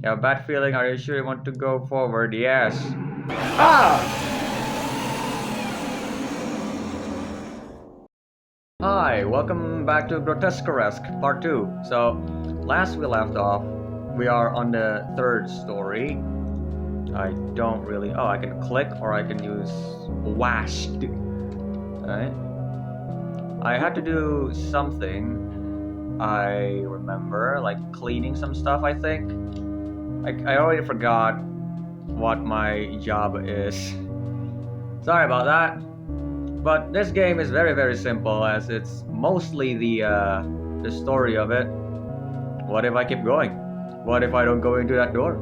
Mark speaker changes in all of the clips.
Speaker 1: Yeah, bad feeling. Are you sure you want to go forward? Yes. Ah! Hi, welcome back to Grotesqueresque Part 2. So, last we left off, we are on the third story. I don't really. Oh, I can click or I can use WASD. Alright. I had to do something. I remember, like cleaning some stuff, I think. I already forgot what my job is. Sorry about that. But this game is very, very simple as it's mostly the story of it. What if I keep going? What if I don't go into that door?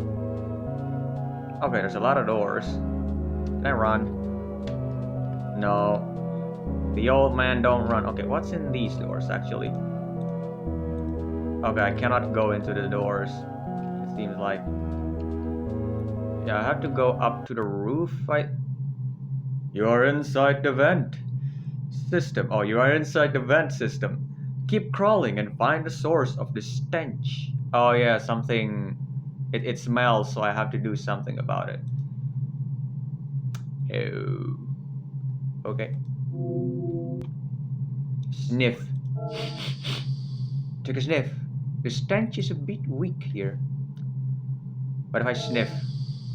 Speaker 1: Okay, there's a lot of doors. Can I run? No. The old man don't run. Okay, what's in these doors actually? Okay, I cannot go into the doors. It seems like. Yeah, I have to go up to the roof. You're inside the vent system. Oh, you are inside the vent system. Keep crawling and find the source of the stench. Oh yeah, something. It smells, so I have to do something about it. Oh. Okay. Sniff. Take a sniff. The stench is a bit weak here. What if I sniff?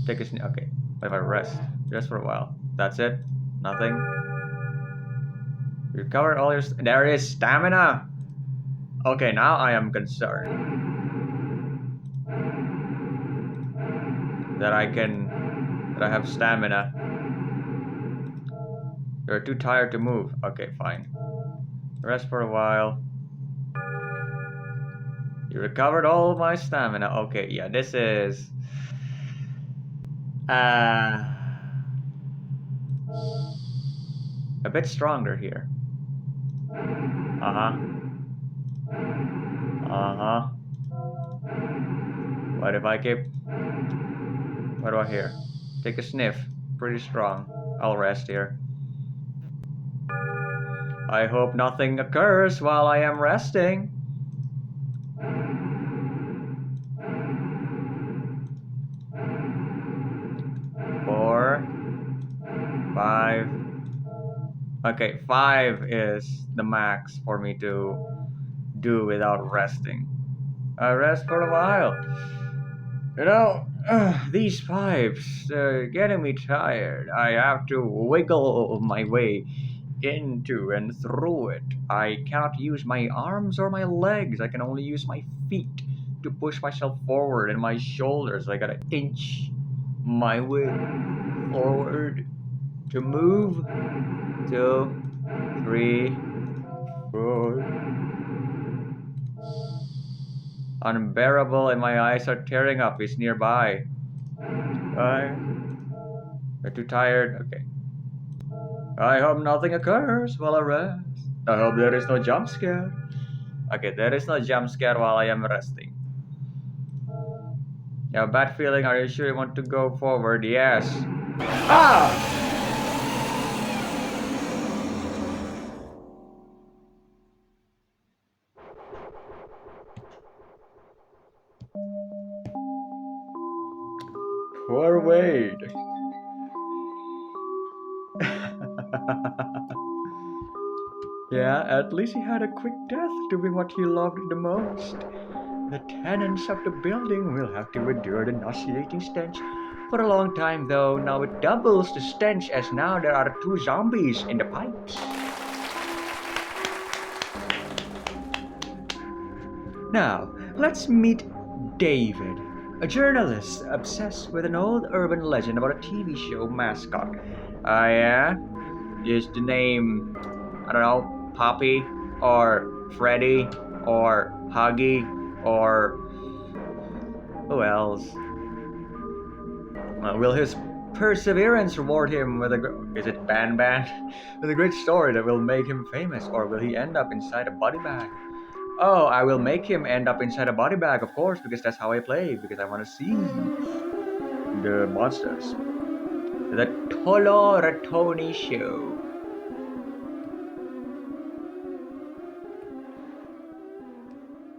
Speaker 1: Take a sniff. Okay. What if I rest? Rest for a while. That's it. Nothing. Recover all your. There is stamina. Okay, now I am concerned that I have stamina. You're too tired to move. Okay, fine. Rest for a while. You recovered all my stamina. Okay, yeah, this is uh a bit stronger here. Uh-huh. Uh-huh. What if I keep what do I hear? Take a sniff. Pretty strong. I'll rest here. I hope nothing occurs while I am resting. 4, 5. Okay, 5 is the max for me to do without resting. I rest for a while. You know, these pipes, are getting me tired. I have to wiggle my way into and through it. I cannot use my arms or my legs. I can only use my feet to push myself forward and my shoulders. I gotta inch my way forward to move. 2, 3, 4. Unbearable, and my eyes are tearing up. He's nearby. You're too tired. Okay. I hope nothing occurs while I rest. I hope there is no jump scare. Okay, there is no jump scare while I am resting. Yeah, bad feeling. Are you sure you want to go forward? Yes. Ah! Poor Wade. Yeah, at least he had a quick death doing what he loved the most. The tenants of the building will have to endure the nauseating stench for a long time, though. Now it doubles the stench as now there are 2 zombies in the pipes. Now, let's meet David, a journalist obsessed with an old urban legend about a TV show mascot. Yeah? Is the name, I don't know, Poppy, or Freddy, or Huggy, or who else? Will his perseverance reward him with is it Ban Ban? With a great story that will make him famous, or will he end up inside a body bag? Oh, I will make him end up inside a body bag, of course, because that's how I play, because I want to see the monsters. The Tolo Ratoni Show.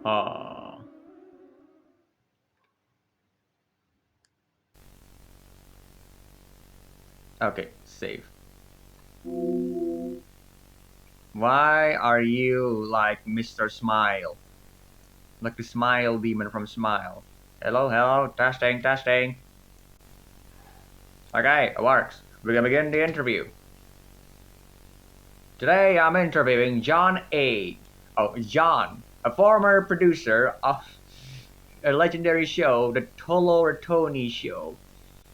Speaker 1: Ah. Okay, save. Why are you like Mr. Smile? Like the smile demon from Smile. Hello, hello, testing, testing. Okay, it works. We're gonna begin the interview. Today I'm interviewing John A. Oh, John, a former producer of a legendary show, The Tony Show.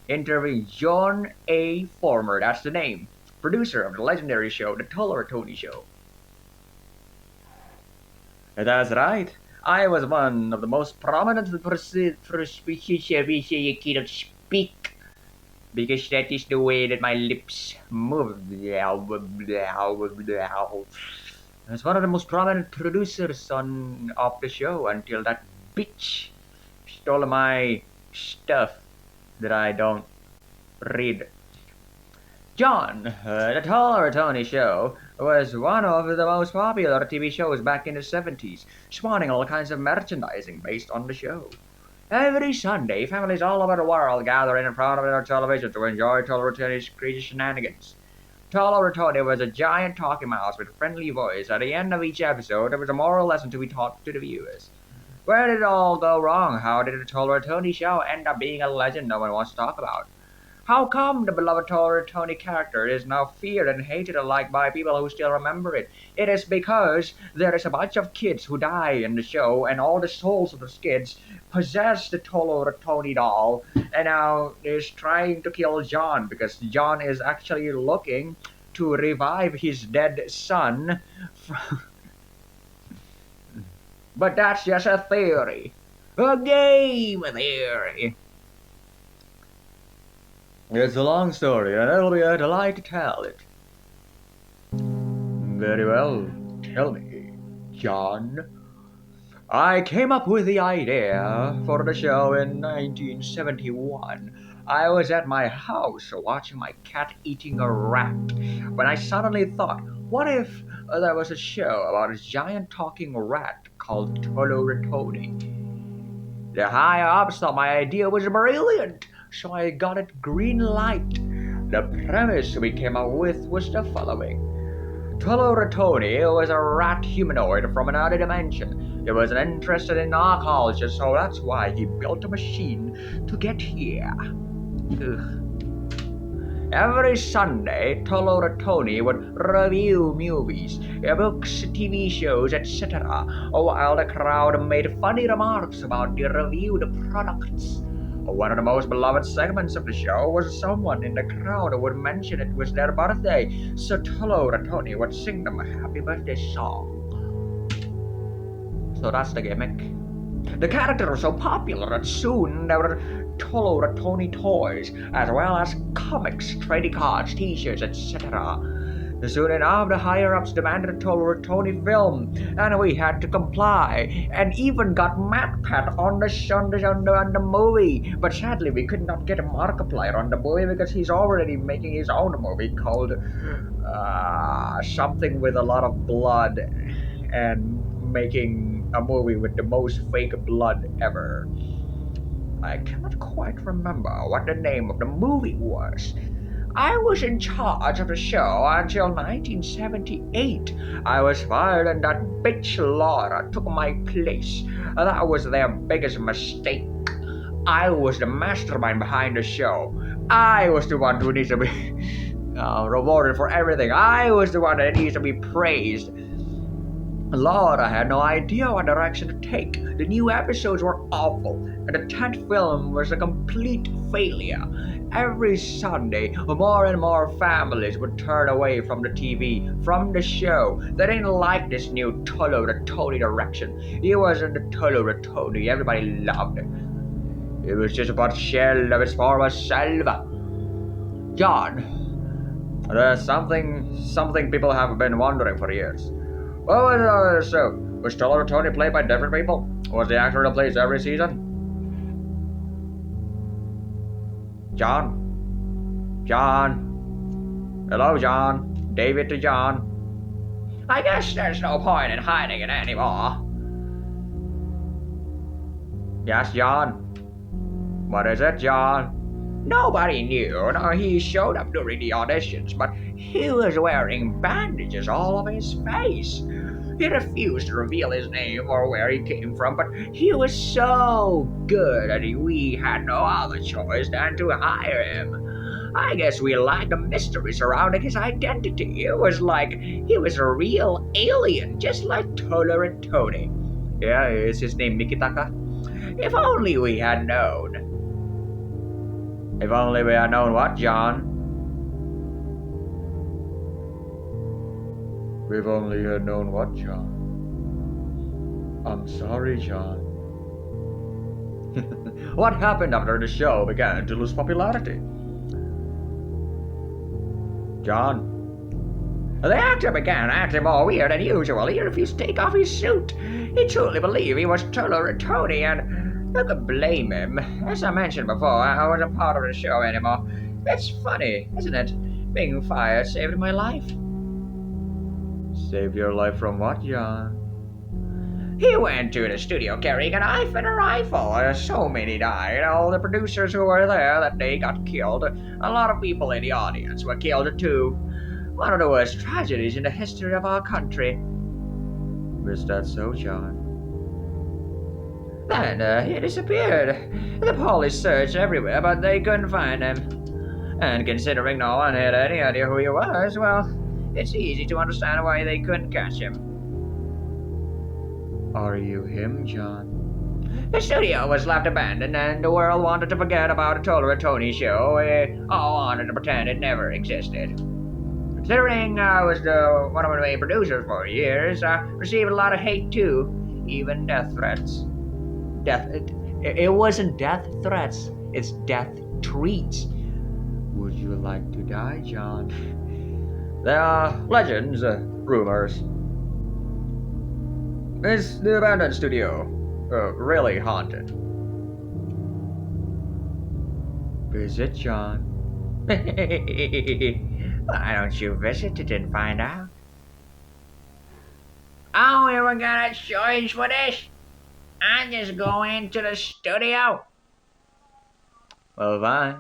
Speaker 1: Interviewing John A. Former, that's the name. Producer of the legendary show, The Tony Show. That's right. I was one of the most prominent species you cannot speak because that is the way that my lips move. As one of the most prominent producers of the show until that bitch stole my stuff that I don't read. John, the Tony Show was one of the most popular TV shows back in the 70s, spawning all kinds of merchandising based on the show. Every Sunday, families all over the world gather in front of their television to enjoy Tony's crazy shenanigans. Tony was a giant talking mouse with a friendly voice. At the end of each episode, there was a moral lesson to be taught to the viewers. Where did it all go wrong? How did the Tony Show end up being a legend no one wants to talk about? How come the beloved Tony character is now feared and hated alike by people who still remember it? It is because there is a bunch of kids who die in the show, and all the souls of those kids possess the Tony doll, and now is trying to kill John because John is actually looking to revive his dead son. But that's just a theory. A game theory. It's a long story, and it'll be a delight to tell it. Very well, tell me, John. I came up with the idea for the show in 1971. I was at my house watching my cat eating a rat when I suddenly thought, what if there was a show about a giant talking rat called Tony? The higher ups thought my idea was brilliant, so I got it green light. The premise we came up with was the following. Tony was a rat humanoid from another dimension. He was interested in our culture, so that's why he built a machine to get here. Ugh. Every Sunday, Tony would review movies, books, TV shows, etc., while the crowd made funny remarks about the reviewed products. One of the most beloved segments of the show was someone in the crowd would mention it was their birthday, so Tony would sing them a happy birthday song. So that's the gimmick. The character was so popular that soon there were Tony toys, as well as comics, trading cards, t-shirts, etc. Soon enough, the higher-ups demanded a Tony film, and we had to comply, and even got MatPat on the movie. But sadly, we could not get a Markiplier on the movie because he's already making his own movie called something with a lot of blood, and making a movie with the most fake blood ever. I cannot quite remember what the name of the movie was. I was in charge of the show until 1978. I was fired and that bitch Laura took my place. That was their biggest mistake. I was the mastermind behind the show. I was the one who needs to be rewarded for everything. I was the one that needs to be praised. Laura had no idea what direction to take. The new episodes were awful, and the 10th film was a complete failure. Every Sunday, more and more families would turn away from the TV, from the show. They didn't like this new Tony direction. It wasn't the Tony everybody loved. It was just about shell of its former self. John, there's something people have been wondering for years. What was the show? Was Tony played by different people? Was the actor that plays every season? John? Hello, John? David to John? I guess there's no point in hiding it anymore. Yes, John? What is it, John? Nobody knew. No, he showed up during the auditions, but he was wearing bandages all over his face. He refused to reveal his name or where he came from, but he was so good that we had no other choice than to hire him. I guess we liked the mystery surrounding his identity. It was like he was a real alien, just like Toller and Tony. Yeah, is his name Mikitaka? If only we had known. If only we had known what, John? If only had known what, John? I'm sorry, John. What happened after the show began to lose popularity? John? The actor began acting more weird than usual. He refused to take off his suit. He truly believed he was Toller and Tony, and who could blame him? As I mentioned before, I wasn't part of the show anymore. It's funny, isn't it? Being fired saved my life. Saved your life from what, John? He went to the studio carrying a knife and a rifle. So many died. All the producers who were there that day got killed. A lot of people in the audience were killed too. One of the worst tragedies in the history of our country. Was that so, John? Then he disappeared. The police searched everywhere, but they couldn't find him. And considering no one had any idea who he was, well, it's easy to understand why they couldn't catch him. Are you him, John? The studio was left abandoned, and the world wanted to forget about the Toller and Tony show. All wanted to pretend it never existed. Considering I was one of the main producers for years, I received a lot of hate too, even death threats. It wasn't death threats, it's death treats. Would you like to die, John? There are legends, rumors. Is the abandoned studio really haunted? Is it, John? Why don't you visit it and find out? Oh, we were gonna charge for this? I'm just going to the studio. Well, fine.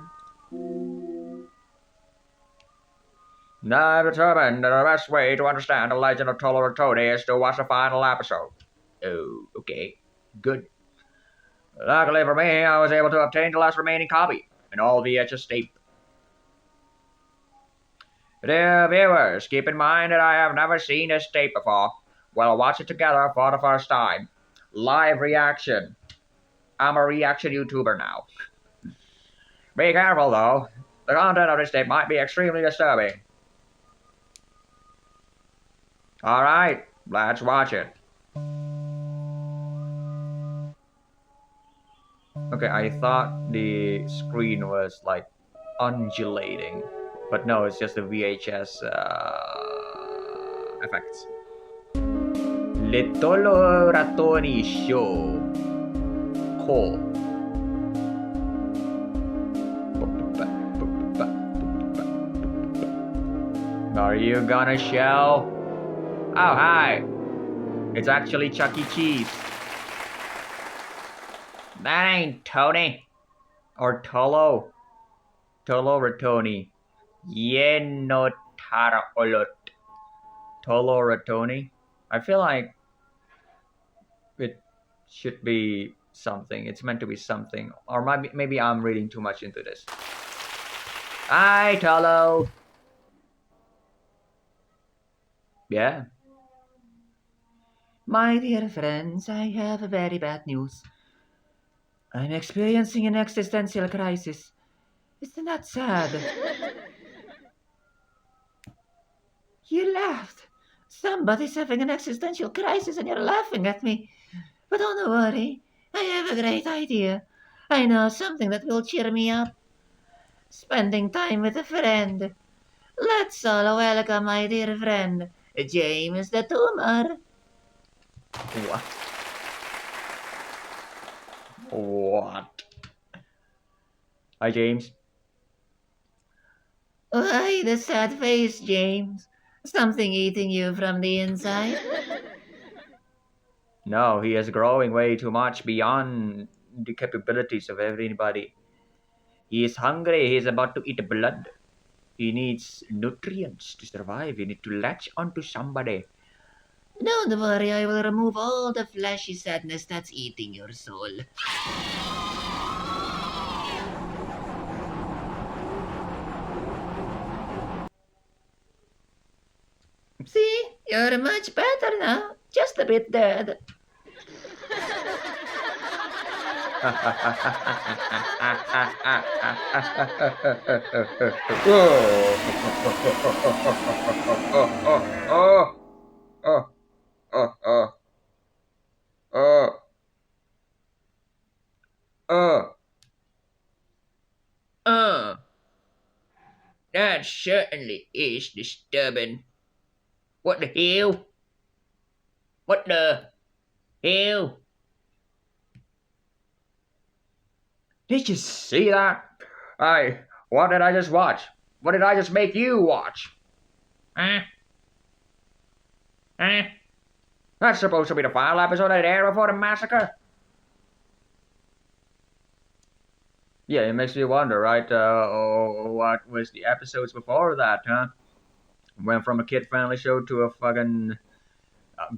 Speaker 1: I've determined that the best way to understand the legend of Toller and Tony is to watch the final episode. Oh, okay. Good. Luckily for me, I was able to obtain the last remaining copy, an all VHS tape. Dear viewers, keep in mind that I have never seen this tape before. We'll watch it together for the first time. Live reaction. I'm a reaction YouTuber now. Be careful though. The content of this tape might be extremely disturbing. Alright, let's watch it. Okay, I thought the screen was like undulating. But no, it's just the VHS effects. Le Toloratoni Show. Cool. Are you gonna show? Oh, hi. It's actually Chuck E. Cheese. That ain't Tony. Or Tolo. Tolo Ratoni. Yeno Tara Olot. Tolo Ratoni. I feel like it should be something. It's meant to be something. Or maybe I'm reading too much into this. Hi, Tolo. Yeah. My dear friends, I have very bad news. I'm experiencing an existential crisis. Isn't that sad? You laughed. Somebody's having an existential crisis and you're laughing at me. But don't worry, I have a great idea. I know something that will cheer me up. Spending time with a friend. Let's all welcome my dear friend, James the Tumor. What? What? Hi, James. Why the sad face, James? Something eating you from the inside? No, he is growing way too much beyond the capabilities of everybody. He is hungry. He is about to eat blood. He needs nutrients to survive. You need to latch onto somebody.
Speaker 2: Don't worry, I will remove all the fleshy sadness that's eating your soul. See, you're much better now. Just a bit dead. Oh, that certainly is disturbing. What the hell? What the hell? Did you see that? What did I just watch? What did I just make you watch? Huh? Huh? That's supposed to be the final episode of the Era for the Massacre. Yeah, it makes me wonder, right? What was the episodes before that, huh? Went from a kid-friendly show to a fucking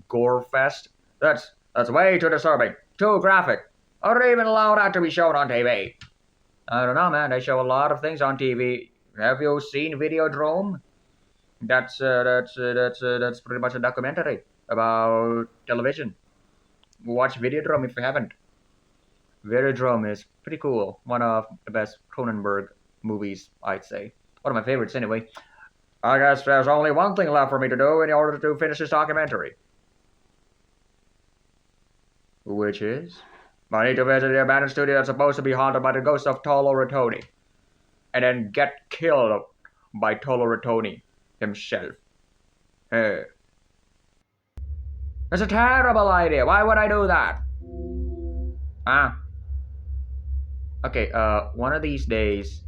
Speaker 2: gore fest. That's way too disturbing, too graphic. I don't even allow that to be shown on TV. I don't know, man. They show a lot of things on TV. Have you seen Videodrome? That's pretty much a documentary about television. Watch Videodrome if you haven't. Videodrome is pretty cool. One of the best Cronenberg movies, I'd say. One of my favorites, anyway. I guess there's only one thing left for me to do in order to finish this documentary. Which is? I need to visit the abandoned studio that's supposed to be haunted by the ghost of Tolo Rattoni. And then get killed by Tolo Rattoni himself. Hey. That's a terrible idea. Why would I do that? Ah. Okay, one of these days.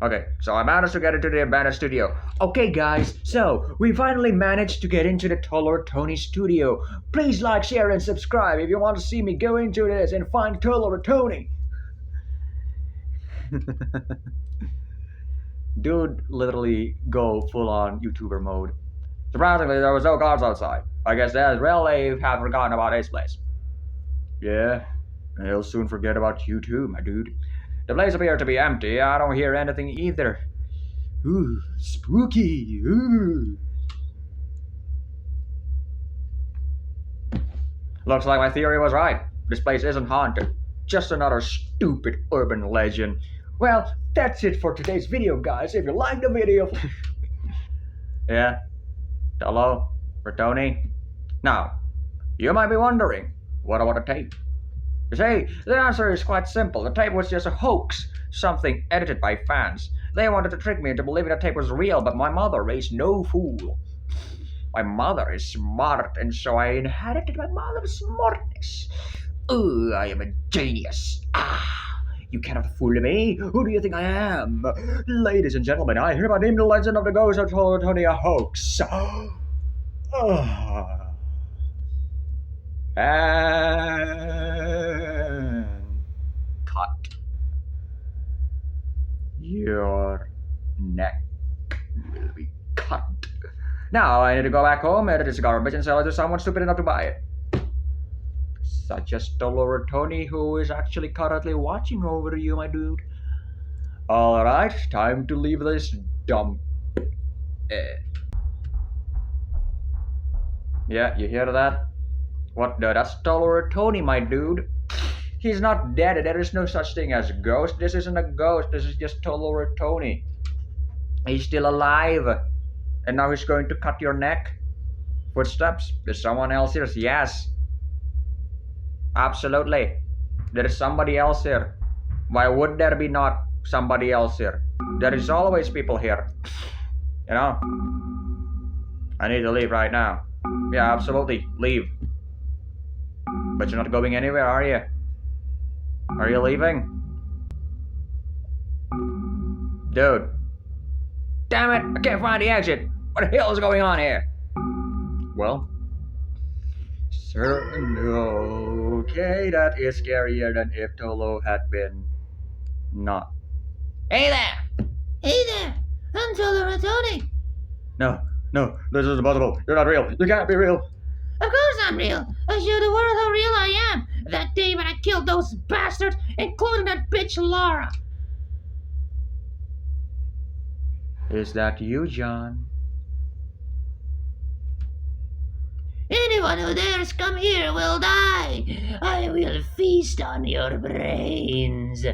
Speaker 2: Okay, so I managed to get into the abandoned studio. Okay, guys, so we finally managed to get into the Tolo Rattoni studio. Please like, share, and subscribe if you want to see me go into this and find Tolo Rattoni. Dude literally go full-on YouTuber mode. Surprisingly, there was no guards outside. I guess they really have forgotten about this place. Yeah, and he'll soon forget about you too, my dude. The place appears to be empty. I don't hear anything either. Ooh, spooky. Ooh. Looks like my theory was right. This place isn't haunted. Just another stupid urban legend. Well, that's it for today's video, guys. If you liked the video... Yeah? Hello? Rattoni? Now, you might be wondering, what about the tape? You see, the answer is quite simple. The tape was just a hoax. Something edited by fans. They wanted to trick me into believing the tape was real, but my mother raised no fool. My mother is smart, and so I inherited my mother's smartness. Oh, I am a genius. You cannot fool me. Who do you think I am? Ladies and gentlemen, I hereby name the legend of the ghost of Tolo Rattoni a hoax. And cut. Your neck will be cut. Now I need to go back home, edit this garbage, and sell it to someone stupid enough to buy it. Such as Tolo Rattoni, who is actually currently watching over you, my dude. Alright, time to leave this dump. Yeah, you hear that? What the? That's Tolo Rattoni, my dude. He's not dead. There is no such thing as a ghost. This isn't a ghost. This is just Tolo Rattoni. He's still alive. And now he's going to cut your neck. Footsteps? There's someone else here. Yes. Absolutely. There is somebody else here. Why would there be not somebody else here? There is always people here. You know? I need to leave right now. Yeah, absolutely. Leave. But you're not going anywhere, are you? Are you leaving? Dude. Damn it! I can't find the exit! What the hell is going on here? Well... Okay, that is scarier than if Tolo had been not
Speaker 3: Hey there! Hey there! I'm Tony.
Speaker 2: No, this isn't possible. You're not real. You can't be real.
Speaker 3: Of course I'm real. I show the world how real I am. That day when I killed those bastards, including that bitch Laura.
Speaker 2: Is that you, John?
Speaker 3: Anyone who dares come here will die. I will feast on your brains.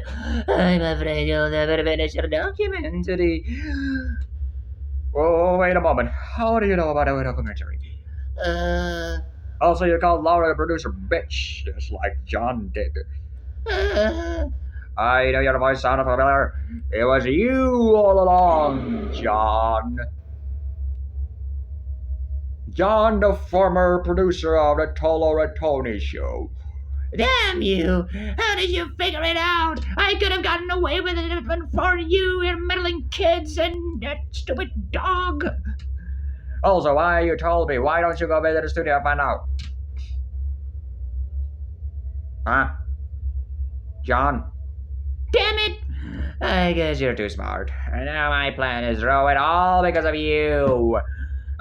Speaker 3: I'm afraid you'll never finish your documentary.
Speaker 2: Oh, wait a moment. How do you know about our documentary?
Speaker 3: Uh,
Speaker 2: Also, you called Laura the producer bitch, just like John did. I know your voice sounded familiar. It was you all along, John. John, the former producer of the Tony Show.
Speaker 3: Damn you! How did you figure it out? I could have gotten away with it if it wasn't for you, your meddling kids, and that stupid dog.
Speaker 2: Also, why you told me? Why don't you go visit the studio and find out? Huh? John?
Speaker 3: Damn it!
Speaker 2: I guess you're too smart. And now my plan is ruined all because of you.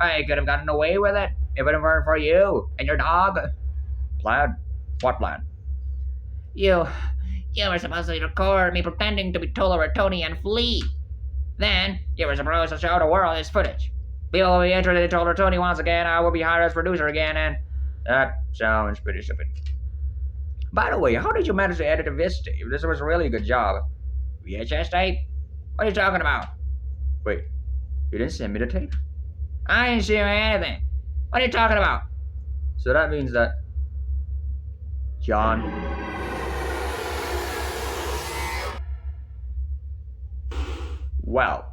Speaker 2: I could have gotten away with it if it weren't for you and your dog. Plan? What plan?
Speaker 3: You were supposed to record me pretending to be Tony and flee. Then, you were supposed to show the world this footage. People will be interested in Tony once again. I will be hired as producer again, and that sounds pretty stupid. By the way, how did you manage to edit this tape? This was a really good job. VHS tape? What are you talking about?
Speaker 2: Wait, you didn't send me the tape?
Speaker 3: I didn't see anything. What are you talking about?
Speaker 2: So that means that... John... Well...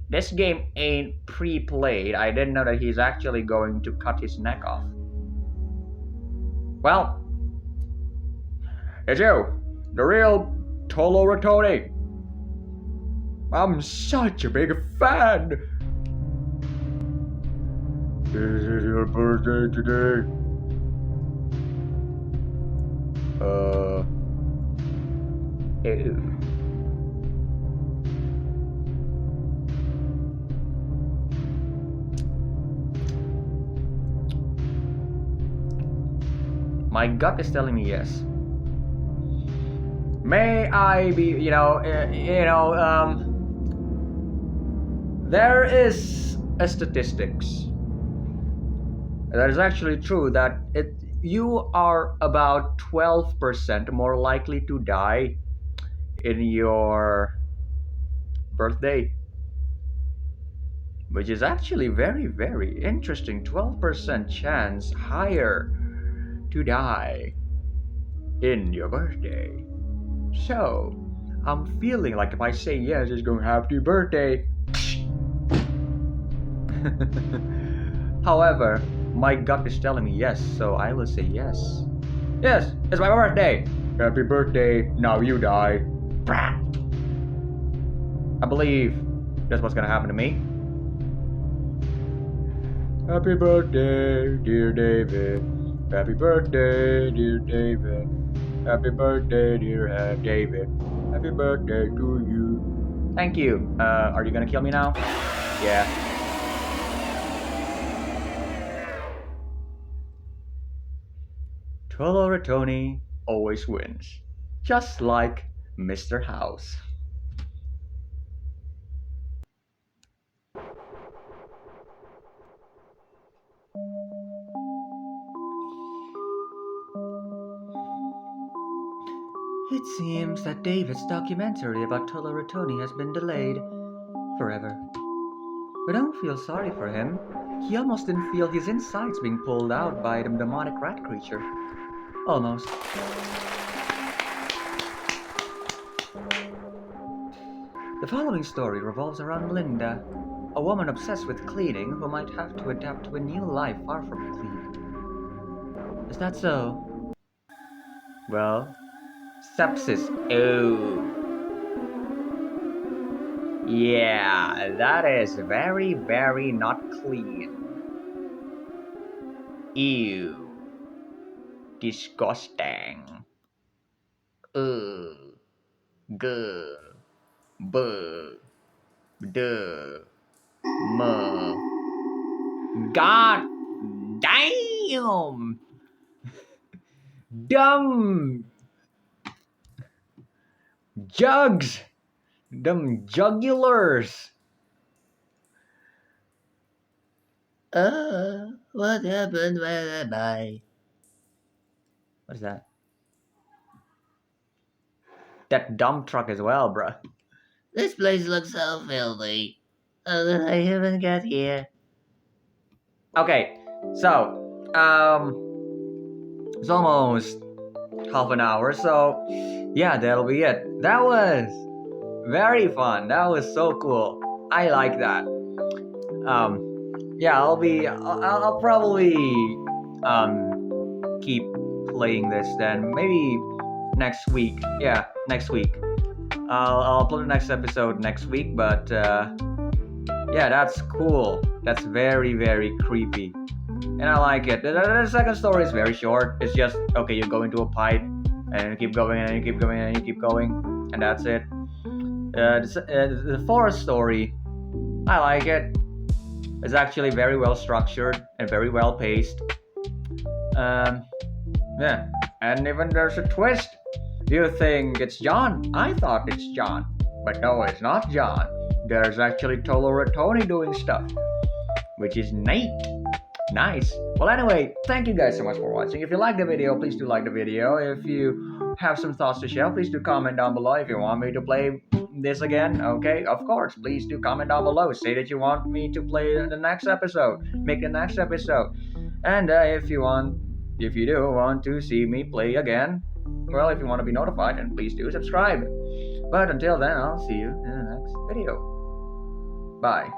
Speaker 2: This game ain't pre-played. I didn't know that he's actually going to cut his neck off. Well... It's you! The real Tony. I'm such a big fan! This is your birthday today. Ew. My gut is telling me yes. May I be, there is a statistics that is actually true that you are about 12% more likely to die in your birthday, which is actually very, very interesting. 12% chance higher to die in your birthday. So, I'm feeling like if I say yes, it's going happy birthday. However, my gut is telling me yes, so I will say yes. Yes, it's my birthday. Happy birthday. Now you die. I believe that's what's gonna happen to me. Happy birthday, dear David. Happy birthday, dear David. Happy birthday, dear David. Happy birthday to you. Thank you. Are you gonna kill me now? Yeah. Tony always wins. Just like Mr. House. It seems that David's documentary about Tony has been delayed forever. But don't feel sorry for him. He almost didn't feel his insides being pulled out by the demonic rat creature. Almost. The following story revolves around Linda, a woman obsessed with cleaning who might have to adapt to a new life far from clean. Is that so? Well, sepsis. Oh. Yeah, that is very, very not clean. Ew. Disgusting. Ugh.
Speaker 1: G, B, D, M. God damn! Dumb jugs! Dumb jugulars!
Speaker 3: What happened? Where am I?
Speaker 1: What is that? That dump truck as well, bruh.
Speaker 3: This place looks so filthy. How did I even get here?
Speaker 1: Okay, so, it's almost half an hour, so yeah, that'll be it. That was very fun. That was so cool. I like that. Yeah, I'll probably keep playing this then. Maybe next week. Yeah, next week. I'll upload the next episode next week, but yeah, that's cool. That's very, very creepy. And I like it. The second story is very short. It's just, okay, you go into a pipe, and you keep going, and you keep going, and you keep going, and that's it. The fourth story, I like it. It's actually very well structured and very well paced. Yeah, and even there's a twist. You think it's John? I thought it's John, but no, it's not John. There's actually Tony doing stuff, which is neat. Nice. Well, anyway, thank you guys so much for watching. If you like the video, please do like the video. If you have some thoughts to share, please do comment down below. If you want me to play this again, okay, of course, please do comment down below. Say that you want me to play the next episode. Make the next episode. And if you do want to see me play again, well, if you want to be notified, then please do subscribe. But until then, I'll see you in the next video. Bye.